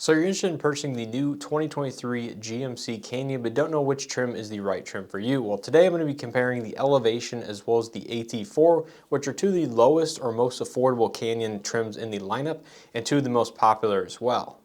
So you're interested in purchasing the new 2023 GMC Canyon but don't know which trim is the right trim for you. Well, today I'm going to be comparing the Elevation as well as the AT4, which are two of the lowest or most affordable Canyon trims in the lineup and two of the most popular as well.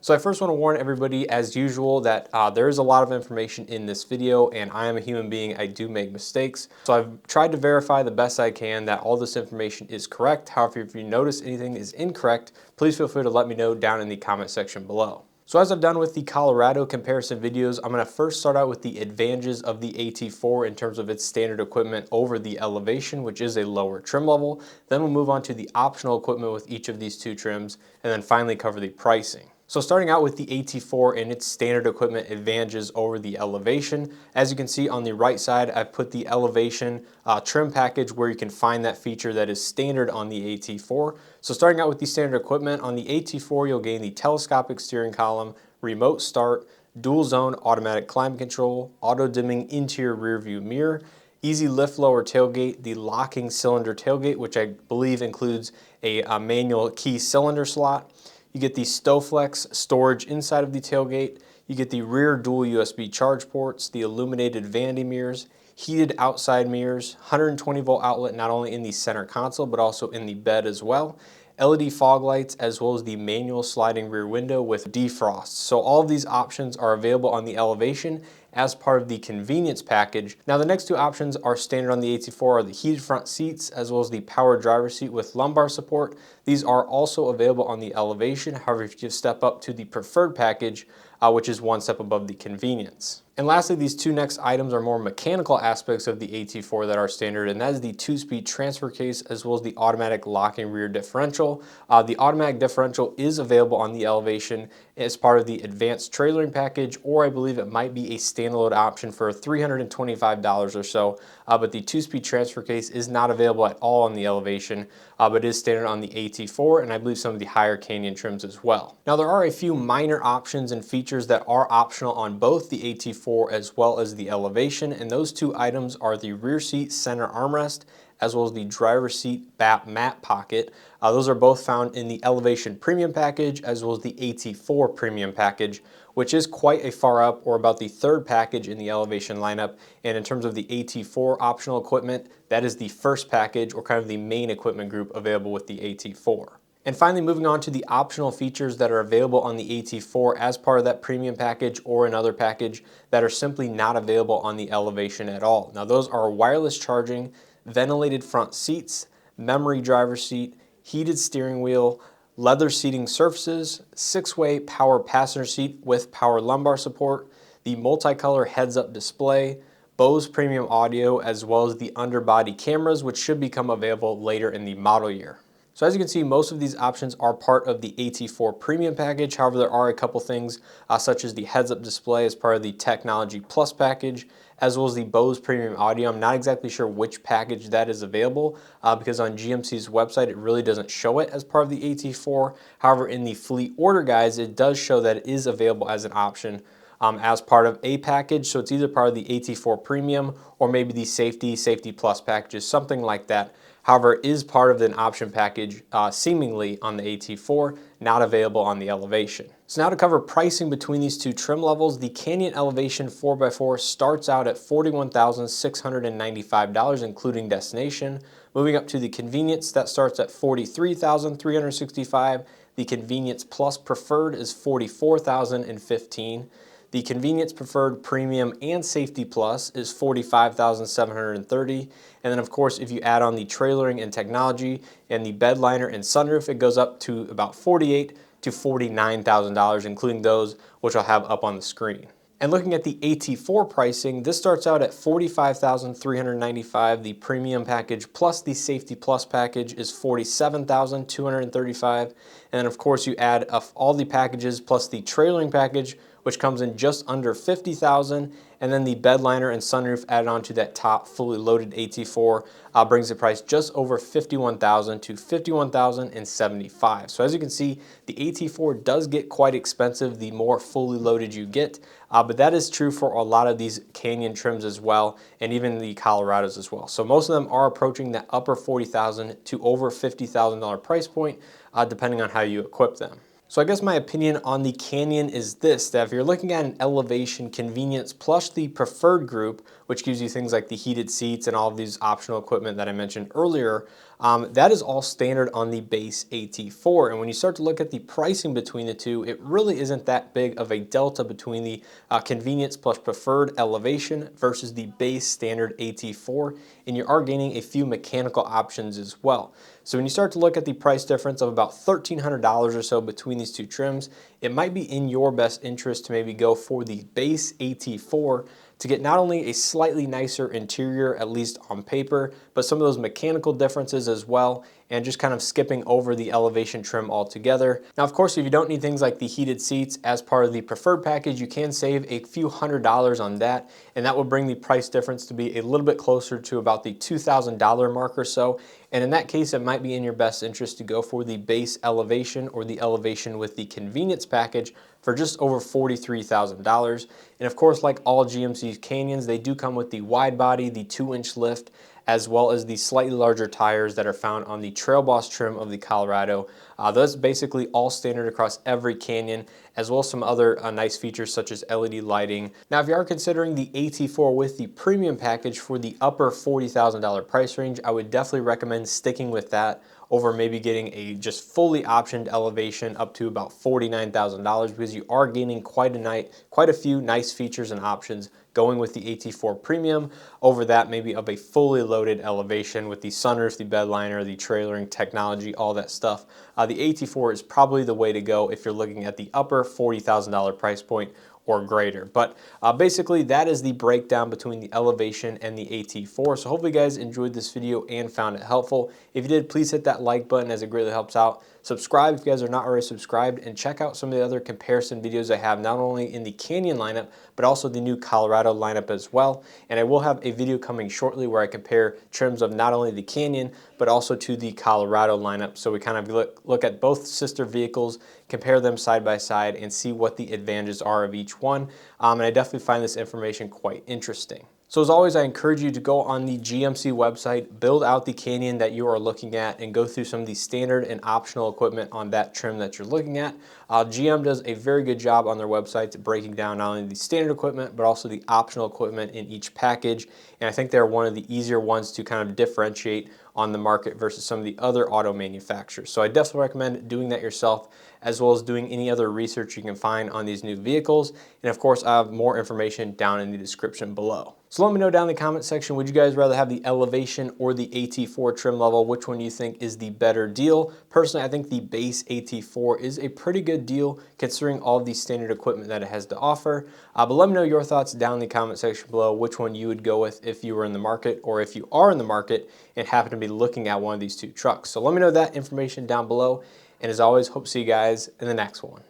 So I first want to warn everybody, as usual, that there is a lot of information in this video and I am a human being, I do make mistakes. So I've tried to verify the best I can that all this information is correct. However, if you notice anything is incorrect, please feel free to let me know down in the comment section below. So as I've done with the Colorado comparison videos, I'm going to first start out with the advantages of the AT4 in terms of its standard equipment over the Elevation, which is a lower trim level. Then we'll move on to the optional equipment with each of these two trims, and then finally cover the pricing. So starting out with the AT4 and its standard equipment advantages over the Elevation, as you can see on the right side, I've put the Elevation trim package where you can find that feature that is standard on the AT4. So starting out with the standard equipment, on the AT4 you'll gain the telescopic steering column, remote start, dual zone automatic climate control, auto dimming interior rear view mirror, easy lift lower tailgate, the locking cylinder tailgate, which I believe includes a manual key cylinder slot. You get the Stowflex storage inside of the tailgate. You get the rear dual USB charge ports, the illuminated vanity mirrors, heated outside mirrors, 120 volt outlet not only in the center console but also in the bed as well, LED fog lights, as well as the manual sliding rear window with defrost. So all of these options are available on the Elevation as part of the convenience package. Now the next two options are standard on the AT4 are the heated front seats as well as the power driver's seat with lumbar support. These are also available on the Elevation. However, if you step up to the preferred package, which is one step above the convenience. And lastly, these two next items are more mechanical aspects of the AT4 that are standard, and that is the 2-speed transfer case as well as the automatic locking rear differential. The automatic differential is available on the Elevation as part of the advanced trailering package, or I believe it might be a standalone option for $325 or so, but the 2-speed transfer case is not available at all on the Elevation, but is standard on the AT4 and I believe some of the higher Canyon trims as well. Now there are a few minor options and features that are optional on both the AT4 as well as the Elevation, and those two items are the rear seat center armrest as well as the driver's seat back mat pocket. Those are both found in the Elevation Premium package as well as the AT4 Premium package, which is quite a far up, or about the third package in the Elevation lineup. And in terms of the AT4 optional equipment, that is the first package or kind of the main equipment group available with the AT4. And finally, moving on to the optional features that are available on the AT4 as part of that premium package or another package that are simply not available on the Elevation at all. Now those are wireless charging, ventilated front seats, memory driver's seat, heated steering wheel, leather seating surfaces, 6-way power passenger seat with power lumbar support, the multicolor heads-up display, Bose premium audio, as well as the underbody cameras, which should become available later in the model year. So as you can see, most of these options are part of the AT4 Premium package. However, there are a couple things such as the heads-up display as part of the Technology Plus package, as well as the Bose Premium Audio. I'm not exactly sure which package that is available because on GMC's website it really doesn't show it as part of the AT4. However, in the fleet order guides, it does show that it is available as an option as part of a package. So it's either part of the AT4 Premium or maybe the Safety Plus packages, something like that. However, it is part of an option package seemingly on the AT4, not available on the Elevation. So now to cover pricing between these two trim levels, the Canyon Elevation 4x4 starts out at $41,695 including destination. Moving up to the Convenience, that starts at $43,365. The Convenience Plus Preferred is $44,015. The Convenience Preferred Premium and Safety Plus is $45,730. And then of course, if you add on the trailering and technology and the bed liner and sunroof, it goes up to about $48,000 to $49,000, including those which I'll have up on the screen. And looking at the AT4 pricing, this starts out at $45,395. The Premium package plus the Safety Plus package is $47,235. And then of course you add all the packages plus the trailering package, which comes in just under $50,000, and then the bed liner and sunroof added on to that top fully loaded AT4 brings the price just over $51,000 to $51,075. So as you can see, the AT4 does get quite expensive the more fully loaded you get, but that is true for a lot of these Canyon trims as well, and even the Colorados as well. So most of them are approaching that upper $40,000 to over $50,000 price point, depending on how you equip them. So I guess my opinion on the Canyon is this, that if you're looking at an elevation, convenience, plus the preferred group, which gives you things like the heated seats and all of these optional equipment that I mentioned earlier, that is all standard on the base AT4. And when you start to look at the pricing between the two, it really isn't that big of a delta between the convenience plus preferred elevation versus the base standard AT4, and you are gaining a few mechanical options as well. So when you start to look at the price difference of about $1,300 or so between these two trims, it might be in your best interest to maybe go for the base AT4 to get not only a slightly nicer interior, at least on paper, but some of those mechanical differences as well, and just kind of skipping over the elevation trim altogether. Now, of course, if you don't need things like the heated seats as part of the preferred package, you can save a few $100s on that, and that will bring the price difference to be a little bit closer to about the $2,000 mark or so. And in that case, it might be in your best interest to go for the base elevation or the elevation with the convenience package for just over $43,000. And of course, like all GMC Canyons, they do come with the wide body, the 2-inch lift, as well as the slightly larger tires that are found on the Trail Boss trim of the Colorado. That's basically all standard across every Canyon, as well as some other nice features such as LED lighting. Now, if you are considering the AT4 with the premium package for the upper $40,000 price range, I would definitely recommend sticking with that over maybe getting a just fully optioned elevation up to about $49,000, because you are gaining quite a few nice features and options going with the AT4 Premium over that maybe of a fully loaded elevation with the sunroof, the bed liner, the trailering technology, all that stuff. The AT4 is probably the way to go if you're looking at the upper $40,000 price point or greater. But basically that is the breakdown between the elevation and the AT4. So hopefully you guys enjoyed this video and found it helpful. If you did, please hit that like button as it greatly helps out. Subscribe if you guys are not already subscribed, and check out some of the other comparison videos I have, not only in the Canyon lineup, but also the new Colorado lineup as well. And I will have a video coming shortly where I compare trims of not only the Canyon, but also to the Colorado lineup. So we kind of look at both sister vehicles, compare them side by side, and see what the advantages are of each one. And I definitely find this information quite interesting. So as always, I encourage you to go on the GMC website, build out the Canyon that you are looking at, and go through some of the standard and optional equipment on that trim that you're looking at. GM does a very good job on their website breaking down not only the standard equipment, but also the optional equipment in each package. And I think they're one of the easier ones to kind of differentiate on the market versus some of the other auto manufacturers. So I definitely recommend doing that yourself, as well as doing any other research you can find on these new vehicles. And of course, I have more information down in the description below. So let me know down in the comment section, would you guys rather have the elevation or the AT4 trim level? Which one do you think is the better deal? Personally, I think the base AT4 is a pretty good deal considering all of the standard equipment that it has to offer. But let me know your thoughts down in the comment section below, which one you would go with if you were in the market, or if you are in the market and happen to be looking at one of these two trucks. So let me know that information down below. And as always, hope to see you guys in the next one.